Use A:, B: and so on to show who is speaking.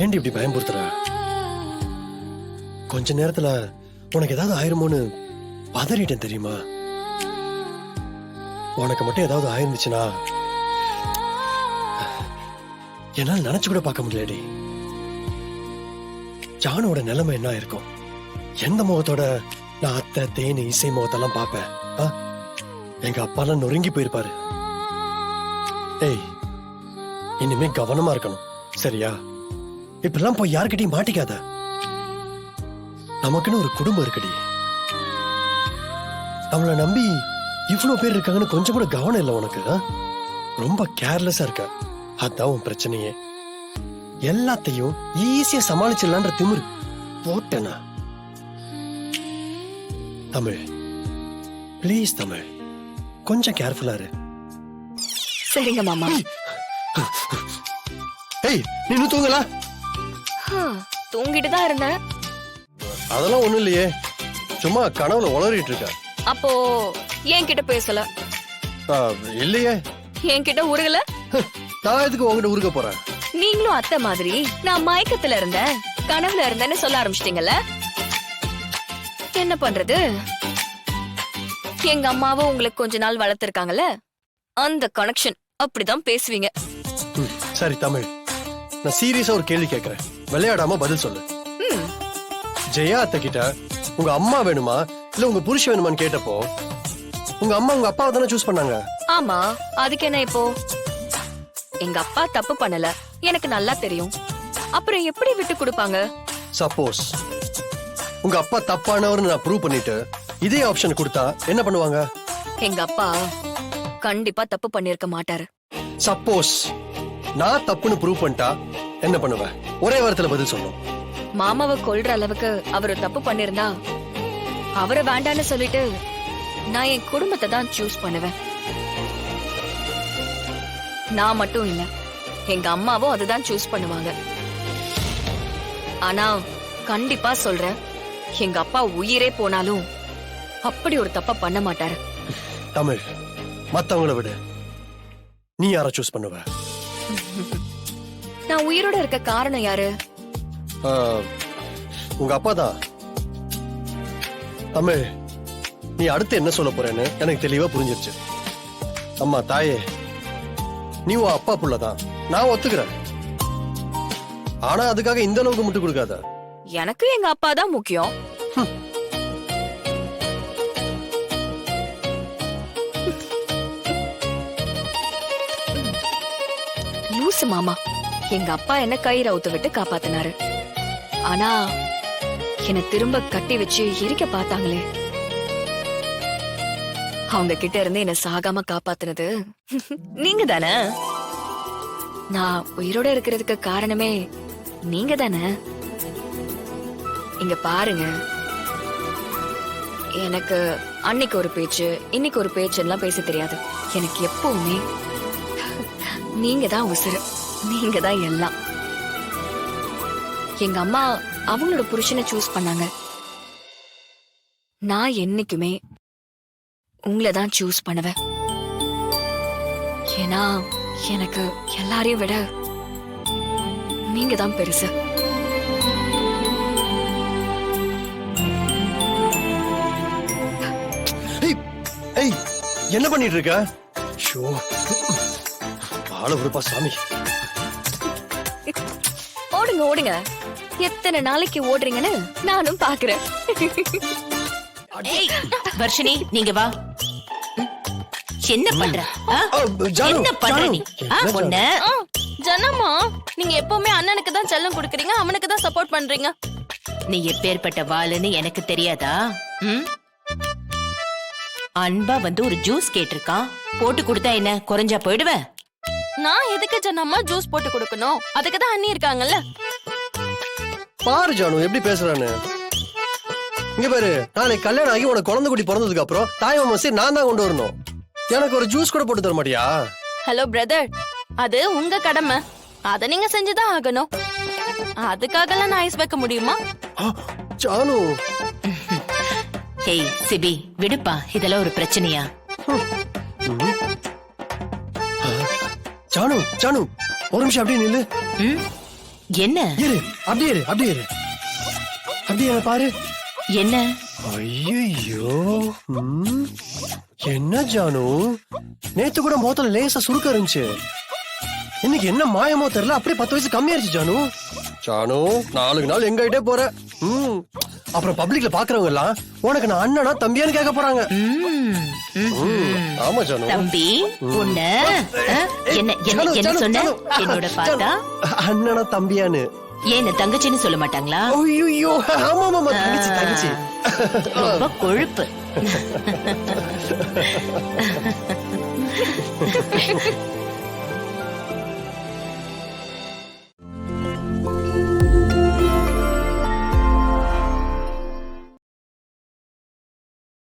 A: ஏன்டி இப்படி பயம்புறுத்துற? கொஞ்ச நேரத்துல உனக்கு ஏதாவது ஆயிருமோன்னு பதறிட்டேன் தெரியுமா? உனக்கு மட்டும் ஏதாவது ஆயிருந்துச்சுன்னா என்னால நினைச்சு கூட பார்க்க முடியலடி. ஜானோட நிலைமை என்ன இருக்கும்? எந்த முகத்தோட நான் அத்தை தேனி இசை முகத்தெல்லாம் பார்ப்பேன்? எங்க அப்பாலாம் நொறுங்கி போயிருப்பாரு. ஏய், இனிமே கவனமா இருக்கணும், சரியா? இப்பெல்லாம் போய் யார்கிட்டயும் மாட்டிக்காத. நமக்குன்னு ஒரு குடும்பம் இருக்குடி. அவளை நம்பி இவ்வளவு பேர் இருக்காங்கன்னு கொஞ்சம் கூட கவனம் இல்லை உனக்கு. ரொம்ப கேர்லெஸ்ஸா இருக்க. அதான் உன் பிரச்சனையே. எல்லாத்தையும் ஈஸியா சமாளிச்சிடலான்ற திமிரு போட்டேனா? தமிழ், பிளீஸ் தமிழ், கொஞ்சம் கேர்ஃபுல்லா இரு.
B: சரிங்க மாமா.
A: ஏய், நீ இன்னும் தூங்கல?
B: தூங்கிட்டு தான் இருந்தேன்.
A: அதெல்லாம் ஒண்ணும் இல்லையே, சும்மா கனவுல உளறிட்டு இருக்க.
B: அப்போ என்கிட்ட பேசல?
A: இல்லையே.
B: என்கிட்ட உருகல?
A: நான் எதுக்கு உங்ககிட்ட உருக போறேன்?
B: நீங்களும் அத்தை மாதிரி நான் மயக்கத்துல இருந்தேன், கனவுல இருந்தேன்னு சொல்ல ஆரம்பிச்சிட்டீங்கல்ல. என்ன பண்றது? எங்க அம்மாவும் உங்களுக்கு கொஞ்ச நாள் வளர்த்திருக்காங்கல்ல, அந்த கனெக்ஷன். அப்படிதான் பேசுவீங்க.
A: சரி தமிழ், நான் சீரியஸா ஒரு கேள்வி கேட்கிறேன், விளையாடாம பதில் சொல்லு. ஜெயா அத்தை கிட்ட உங்க அம்மா வேணுமா இல்ல உங்க புருஷன் வேணுமான்னு கேட்டப்போ உங்க அம்மா உங்க அப்பாவை தானே சூஸ் பண்ணாங்க.
B: ஆமா, அதுக்கு என்ன இப்போ? எங்க அப்பா தப்பு பண்ணல, எனக்கு நல்லா தெரியும். அப்புறம் எப்படி விட்டு கொடுப்பாங்க?
A: சப்போஸ் உங்க அப்பா தப்பானவர்னு நான் ப்ரூவ் பண்ணிட்டு இதே ஆப்ஷன் கொடுத்தா என்ன பண்ணுவாங்க?
B: எங்க அப்பா கண்டிப்பா தப்பு பண்ணிருக்க மாட்டாரு.
A: சப்போஸ் நான் தப்புன்னு ப்ரூவ் பண்ணிட்டா என்ன பண்ணுவேன்? ஒரே வாரத்துல பதில் சொல்லணும்.
B: மாமாவை கொல்ற அளவுக்கு அவரு தப்பு பண்ணிருந்தா அவரை வேண்டான்னு சொல்லிட்டு நான் என் குடும்பத்தை தான் சூஸ் பண்ணுவேன். நான் மட்டும் இல்ல, எங்க அம்மாவும் அதுதான் சூஸ் பண்ணுவாங்க. ஆனா கண்டிப்பா சொல்றேன், எங்க அப்பா உயிரே போனாலும் அப்படி ஒரு தப்ப பண்ண மாட்டாரு.
A: தமிழ், மத்தவங்கள விட நீ யார சூஸ் பண்ணுவ?
B: நான் உயிரோட இருக்க காரணம் யாரு?
A: உங்க அப்பா தான். தமிழ், நீ அடுத்து என்ன சொல்ல போறேன்னு எனக்கு தெளிவா புரிஞ்சிருச்சு. அம்மா தாயே, நீ உன் அப்பா புள்ளதான், நான் ஒத்துக்கிறேன். ஆனா அதுக்காக இந்த அளவுக்கு முட்டு கொடுக்காத.
B: எனக்கு எங்க அப்பா தான் முக்கியம். லூசு மாமா, எங்க அப்பா என்ன கயிறு அவுத்து விட்டு காப்பாத்தினாரு. ஆனா என்ன திரும்ப கட்டி வச்சு எரிக்க பார்த்தாங்களே, அவங்க கிட்ட இருந்து என்ன சாகாம காப்பாத்துனது நீங்க தானே. நான் உயிரோட இருக்கிறதுக்கு காரணமே நீங்க தானே. இங்க பாருங்க, எனக்கு அன்னைக்கு ஒரு பேச்சு இன்னைக்கு ஒரு பேச்சு எல்லாம் பேச தெரியாது. எனக்கு எப்பவுமே நீங்க தான் உசுரு, நீங்க தான் எல்லாம். எங்க அம்மா அவங்களோட புருஷனை சூஸ் பண்ணாங்க, நான் என்னைக்குமே உங்களை தான் சூஸ் பண்ணுவேன். ஏன்னா எனக்கு எல்லாரையும் விட நீங்க தான் பெருசு.
A: ஏய், என்ன பண்ணிட்டு இருக்க? ஷோ, ஆள விடுப்பா சாமி.
B: ஓடுங்க ஓடுங்க, எத்தனை நாளைக்கு ஓடுறீங்கன்னு நானும் பாக்குறேன்.
C: வர்ஷினி, நீங்க வா. என்ன பண்ற? என்ன பண்ற நீ? பொண்ணு
D: ஜனமா, நீங்க எப்பவுமே அண்ணனுக்கு தான் செல்லம் கொடுக்கறீங்க, அவனுக்கு தான் சப்போர்ட் பண்றீங்க.
C: நீ எப்பேற்பட்ட வாளுன்னு எனக்கு தெரியாதா? அன்பா வந்து ஒரு ஜூஸ் கேட்டிருக்கான், போட்டு கொடுத்தா என்ன குறைஞ்சா போயிடுவ?
D: நான் எதுக்கு ஜனம்மா ஜூஸ் போட்டு கொடுக்கணும்? அதுக்கு தான் அண்ணி இருக்காங்கல்ல.
A: பாரு ஜானு எப்படி பேசுறான்னு. இங்க பாரு, நாளைக்கு கல்யாணம் ஆகி உனக்கு குழந்தை குட்டி பிறந்ததுக்கு அப்புறம் தாய் மாமா சரி நான் தான் கொண்டு வரணும். எனக்கு ஒரு ஜூஸ் கூட போட்டு தர மாட்டியா?
D: ஹலோ பிரதர், அது உங்க கடமை, அத நீங்க செஞ்சுதான் ஆகணும். அதுக்காகலாம் நான் ஐஸ் வைக்க முடியுமா?
A: ஜானு.
C: ஹேய் சிபி, விடுப்பா, இதெல்லாம் ஒரு பிரச்சனையா?
A: ஜானு ஜானு, ஒரு நிமிஷம் அப்படியே நில்லு.
C: என்ன
A: இரு அப்படியே இரு அப்படியே இரு அப்படியே என்ன பாரு.
C: என்ன
A: ஐயோ என்ன ஜானு, நேத்து கூட முகத்துல லேசா சுருக்க இருந்துச்சு, இன்னைக்கு என்ன மாயமோ தெரியல, அப்படியே 10 வயசு கம்மியாயிருச்சு ஜானு. ஜானு 4 நாள் எங்க கிட்டே போற. அப்புறம் பப்ளிக்ல பாக்குறவங்க எல்லாம் உனக்கு நான் அண்ணனா தம்பியான்னு கேட்க போறாங்க. ஆமா ஜானு.
C: தம்பி உன்ன என்ன என்ன என்ன சொன்ன? என்னோட பார்த்தா
A: அண்ணனா தம்பியான்னு.
C: ஏன் தங்கச்சின்னு சொல்ல மாட்டாங்களா?
A: ஐயோ ஆமா ஆமா தங்கச்சி தங்கச்சி.
C: ரொம்ப கொழுப்பு.